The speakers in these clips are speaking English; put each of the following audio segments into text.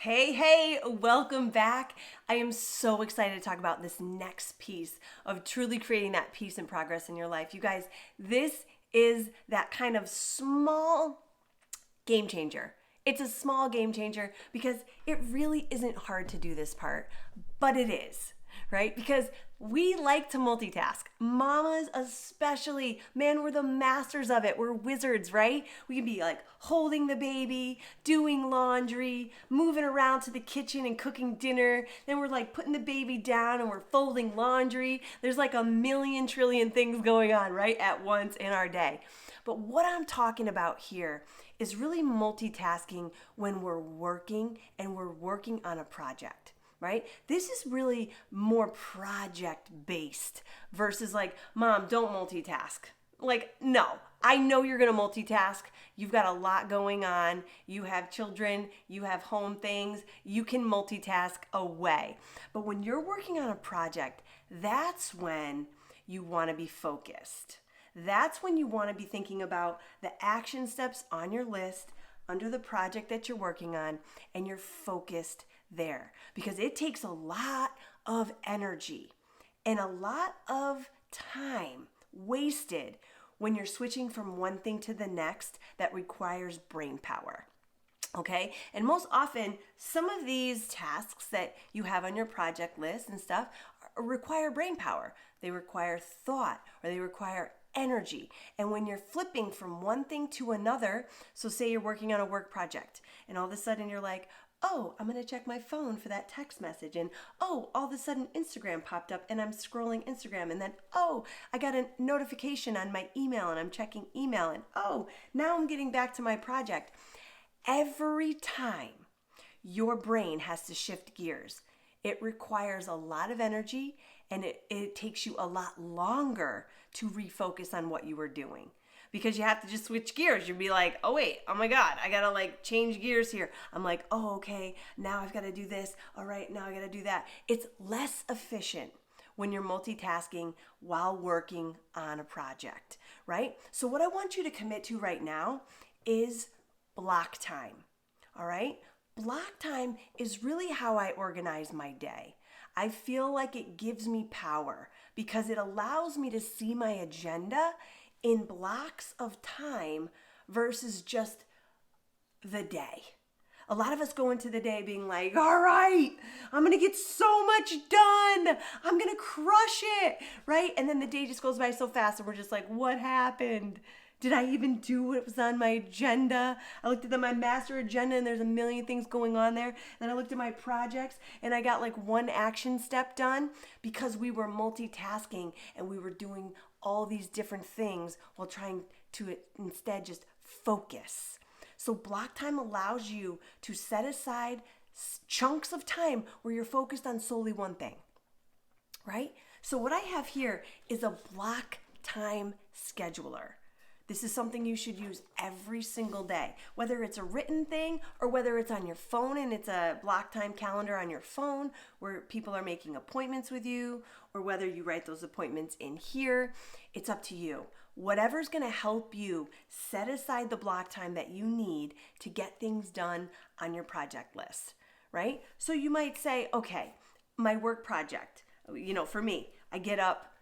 Hey, welcome back. I am so excited to talk about this next piece of truly creating that peace and progress in your life. You guys, this is that kind of small game changer. It's a small game changer because it really isn't hard to do this part, but it is, right? Because we like to multitask. Mamas especially. Man, we're the masters of it. We're wizards, right? We can be like holding the baby, doing laundry, moving around to the kitchen and cooking dinner. Then we're like putting the baby down and we're folding laundry. There's like a million trillion things going on, right, at once in our day. But what I'm talking about here is really multitasking when we're working and we're working on a project. Right? This is really more project based versus like, Mom, don't multitask. Like, no, I know you're going to multitask. You've got a lot going on. You have children, you have home things. You can multitask away. But when you're working on a project, that's when you want to be focused. That's when you want to be thinking about the action steps on your list under the project that you're working on, and you're focused there because it takes a lot of energy and a lot of time wasted when you're switching from one thing to the next that requires brain power. Okay, and most often some of these tasks that you have on your project list and stuff require brain power. They require thought, or they require energy. And when you're flipping from one thing to another, so say you're working on a work project and all of a sudden you're like, oh, I'm going to check my phone for that text message. And oh, all of a sudden Instagram popped up and I'm scrolling Instagram. And then, oh, I got a notification on my email and I'm checking email. And oh, now I'm getting back to my project. Every time your brain has to shift gears, it requires a lot of energy and it takes you a lot longer to refocus on what you were doing. Because you have to just switch gears. You'd be like, oh wait, oh my God, I gotta like change gears here. I'm like, oh, okay, now I've gotta do this. All right, now I gotta do that. It's less efficient when you're multitasking while working on a project, right? So what I want you to commit to right now is block time, all right? Block time is really how I organize my day. I feel like it gives me power because it allows me to see my agenda in blocks of time versus just the day. A lot of us go into the day being like, all right, I'm going to get so much done. I'm going to crush it, right? And then the day just goes by so fast and we're just like, what happened? Did I even do what was on my agenda? I looked at my master agenda and there's a million things going on there. Then I looked at my projects and I got like one action step done because we were multitasking and we were doing all these different things while trying to instead just focus. So block time allows you to set aside chunks of time where you're focused on solely one thing, right? So what I have here is a block time scheduler. This is something you should use every single day, whether it's a written thing or whether it's on your phone and it's a block time calendar on your phone where people are making appointments with you, or whether you write those appointments in here. It's up to you. Whatever's going to help you set aside the block time that you need to get things done on your project list, right? So you might say, okay, my work project, for me, I get up,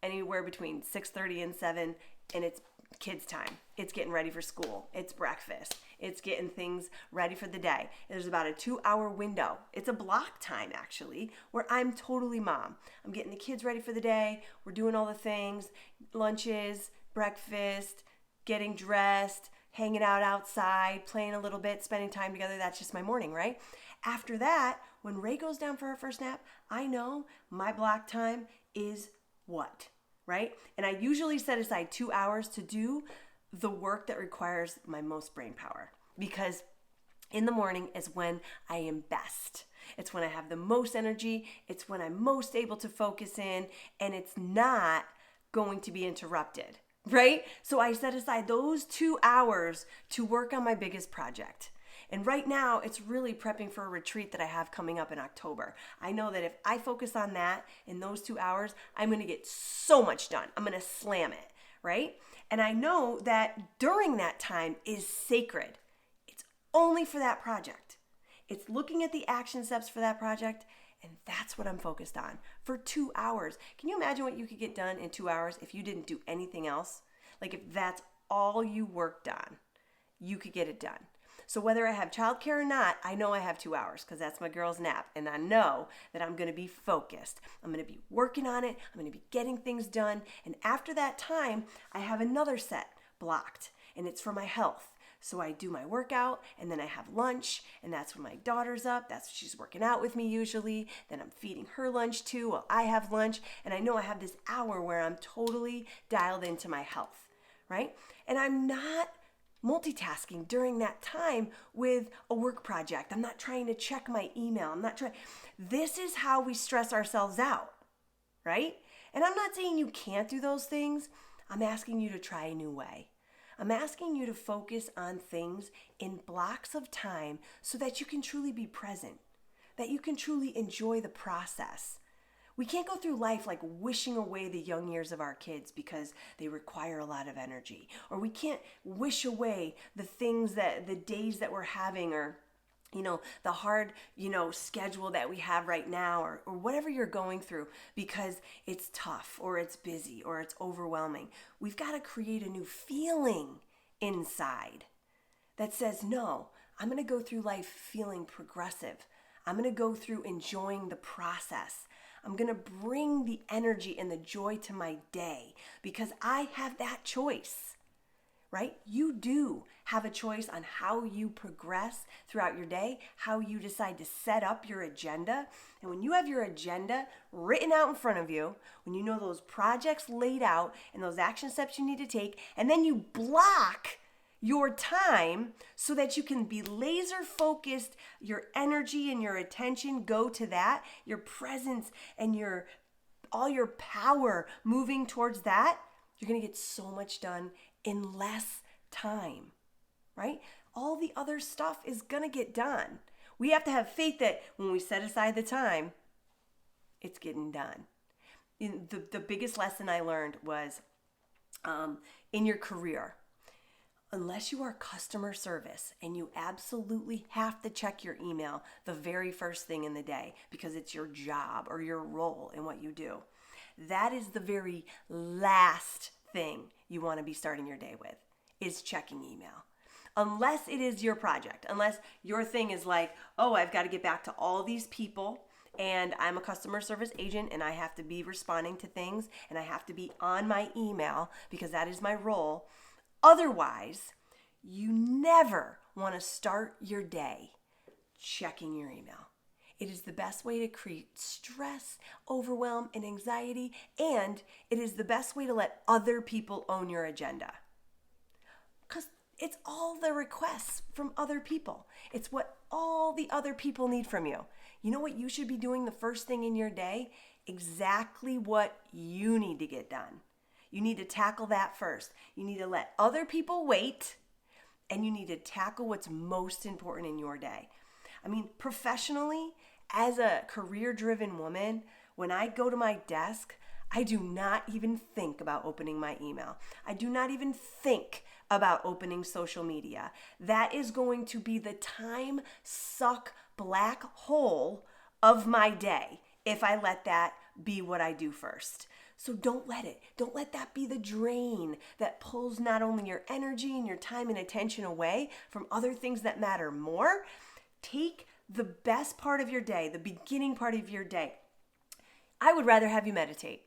anywhere between 6:30 and 7, and it's kids' time. It's getting ready for school. It's breakfast. It's getting things ready for the day. There's about a 2-hour window. It's a block time, actually, where I'm totally mom. I'm getting the kids ready for the day. We're doing all the things, lunches, breakfast, getting dressed, hanging out outside, playing a little bit, spending time together. That's just my morning, right? After that, when Ray goes down for her first nap, I know my block time is what? Right? And I usually set aside 2 hours to do the work that requires my most brain power, because in the morning is when I am best. It's when I have the most energy. It's when I'm most able to focus in, and it's not going to be interrupted, right? So I set aside those 2 hours to work on my biggest project. And right now, it's really prepping for a retreat that I have coming up in October. I know that if I focus on that in those 2 hours, I'm going to get so much done. I'm going to slam it, right? And I know that during that time is sacred. It's only for that project. It's looking at the action steps for that project, and that's what I'm focused on for 2 hours. Can you imagine what you could get done in 2 hours if you didn't do anything else? Like if that's all you worked on, you could get it done. So whether I have childcare or not, I know I have 2 hours because that's my girl's nap. And I know that I'm going to be focused. I'm going to be working on it. I'm going to be getting things done. And after that time, I have another set blocked, and it's for my health. So I do my workout, and then I have lunch, and that's when my daughter's up. That's when she's working out with me usually. Then I'm feeding her lunch too while I have lunch. And I know I have this hour where I'm totally dialed into my health, right? And I'm not multitasking during that time with a work project. I'm not trying to check my email. This is how we stress ourselves out, right? And I'm not saying you can't do those things. I'm asking you to try a new way. I'm asking you to focus on things in blocks of time so that you can truly be present, that you can truly enjoy the process. We can't go through life like wishing away the young years of our kids because they require a lot of energy. Or we can't wish away the days that we're having, or the hard, schedule that we have right now, or whatever you're going through because it's tough or it's busy or it's overwhelming. We've got to create a new feeling inside that says, no, I'm going to go through life feeling progressive. I'm going to go through enjoying the process. I'm going to bring the energy and the joy to my day because I have that choice, right? You do have a choice on how you progress throughout your day, how you decide to set up your agenda. And when you have your agenda written out in front of you, when you know those projects laid out and those action steps you need to take, and then you block your time so that you can be laser focused, your energy and your attention go to that, your presence and all your power moving towards that, you're going to get so much done in less time, right? All the other stuff is going to get done. We have to have faith that when we set aside the time, it's getting done. The biggest lesson I learned was in your career. Unless you are customer service and you absolutely have to check your email the very first thing in the day because it's your job or your role in what you do, that is the very last thing you want to be starting your day with, is checking email. Unless it is your project, unless your thing is like, oh, I've got to get back to all these people and I'm a customer service agent and I have to be responding to things and I have to be on my email because that is my role. Otherwise, you never want to start your day checking your email. It is the best way to create stress, overwhelm, and anxiety, and it is the best way to let other people own your agenda. Because it's all the requests from other people. It's what all the other people need from you. You know what you should be doing the first thing in your day? Exactly what you need to get done. You need to tackle that first. You need to let other people wait, and you need to tackle what's most important in your day. I mean, professionally, as a career-driven woman, when I go to my desk, I do not even think about opening my email. I do not even think about opening social media. That is going to be the time suck black hole of my day if I let that be what I do first. So don't let that be the drain that pulls not only your energy and your time and attention away from other things that matter more. Take the best part of your day, the beginning part of your day. I would rather have you meditate.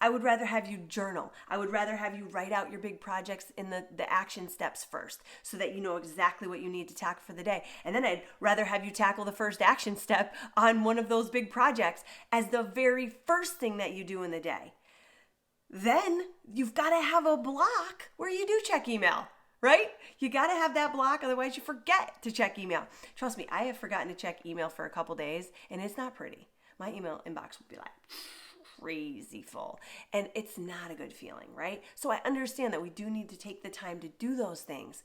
I would rather have you journal. I would rather have you write out your big projects in the action steps first so that you know exactly what you need to tackle for the day. And then I'd rather have you tackle the first action step on one of those big projects as the very first thing that you do in the day. Then you've got to have a block where you do check email, right? You got to have that block, otherwise you forget to check email. Trust me, I have forgotten to check email for a couple days, and it's not pretty. My email inbox will be like crazy full, and it's not a good feeling, right? So I understand that we do need to take the time to do those things,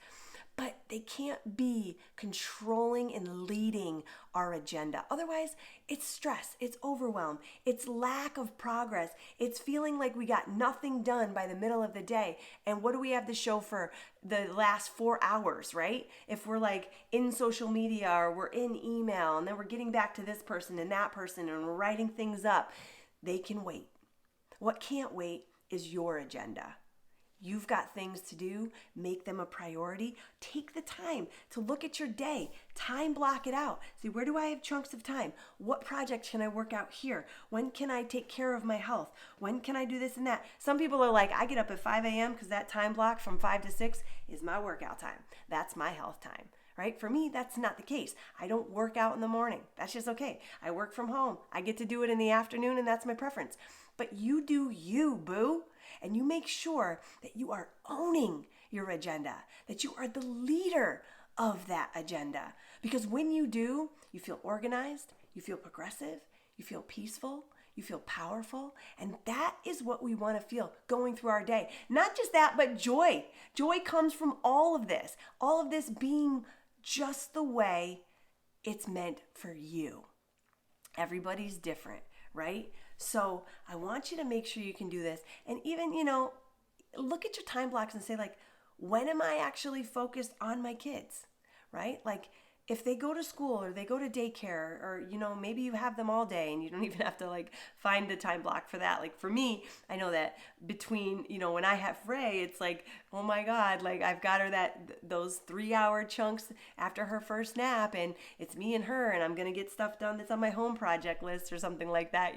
but they can't be controlling and leading our agenda. Otherwise, it's stress, it's overwhelm, it's lack of progress, it's feeling like we got nothing done by the middle of the day. And what do we have to show for the last 4 hours, right? If we're like in social media or we're in email and then we're getting back to this person and that person and we're writing things up, they can wait. What can't wait is your agenda. You've got things to do, make them a priority. Take the time to look at your day, time block it out. See, where do I have chunks of time? What project can I work out here? When can I take care of my health? When can I do this and that? Some people are like, I get up at 5 a.m. because that time block from 5 to 6 is my workout time. That's my health time. Right? For me, that's not the case. I don't work out in the morning. That's just okay. I work from home. I get to do it in the afternoon, and that's my preference. But you do you, boo. And you make sure that you are owning your agenda, that you are the leader of that agenda. Because when you do, you feel organized, you feel progressive, you feel peaceful, you feel powerful, and that is what we want to feel going through our day. Not just that, but joy. Joy comes from all of this being just the way it's meant for you. Everybody's different, right? So I want you to make sure you can do this. And even, look at your time blocks and say, like, when am I actually focused on my kids, right? Like, if they go to school or they go to daycare or, maybe you have them all day and you don't even have to like find the time block for that. Like for me, I know that between, when I have Ray, it's like, oh my God, like I've got her those 3-hour chunks after her first nap and it's me and her and I'm going to get stuff done that's on my home project list or something like that,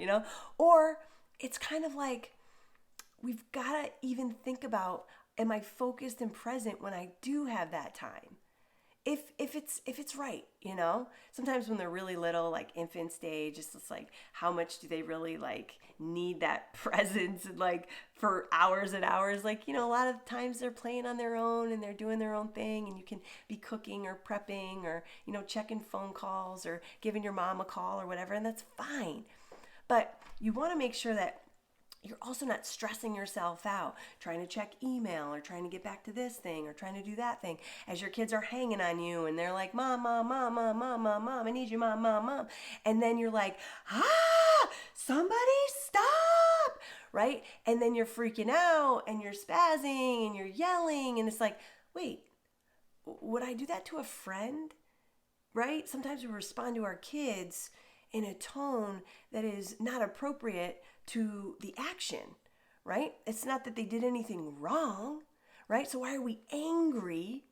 Or it's kind of like, we've got to even think about, am I focused and present when I do have that time? If it's right, sometimes when they're really little, like infant stage, it's just like, how much do they really like need that presence and like for hours and hours? Like, a lot of times they're playing on their own and they're doing their own thing and you can be cooking or prepping or, checking phone calls or giving your mom a call or whatever. And that's fine. But you want to make sure that you're also not stressing yourself out, trying to check email or trying to get back to this thing or trying to do that thing as your kids are hanging on you and they're like, Mom, Mom, Mom, Mom, Mom, Mom, Mom, I need you, Mom, Mom, Mom. And then you're like, somebody stop, right? And then you're freaking out and you're spazzing and you're yelling and it's like, wait, would I do that to a friend, right? Sometimes we respond to our kids in a tone that is not appropriate to the action, right? It's not that they did anything wrong, right? So why are we angry?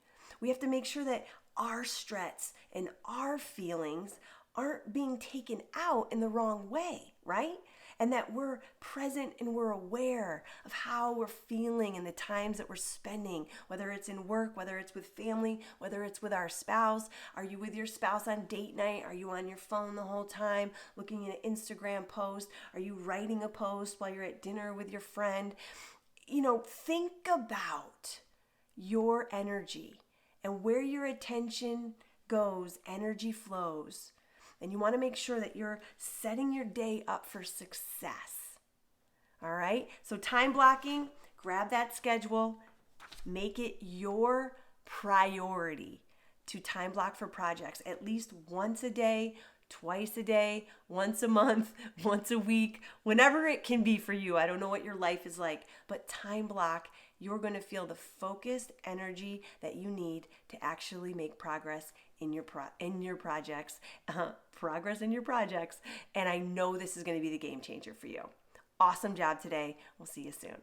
We have to make sure that our stress and our feelings aren't being taken out in the wrong way, right? And that we're present and we're aware of how we're feeling and the times that we're spending, whether it's in work, whether it's with family, whether it's with our spouse. Are you with your spouse on date night? Are you on your phone the whole time looking at an Instagram post? Are you writing a post while you're at dinner with your friend? Think about your energy and where your attention goes, energy flows. And you want to make sure that you're setting your day up for success. All right? So time blocking, grab that schedule, make it your priority to time block for projects at least once a day, twice a day, once a month, once a week, whenever it can be for you. I don't know what your life is like, but time block, you're going to feel the focused energy that you need to actually make progress in your projects, progress in your projects. And I know this is going to be the game changer for you. Awesome job today. We'll see you soon.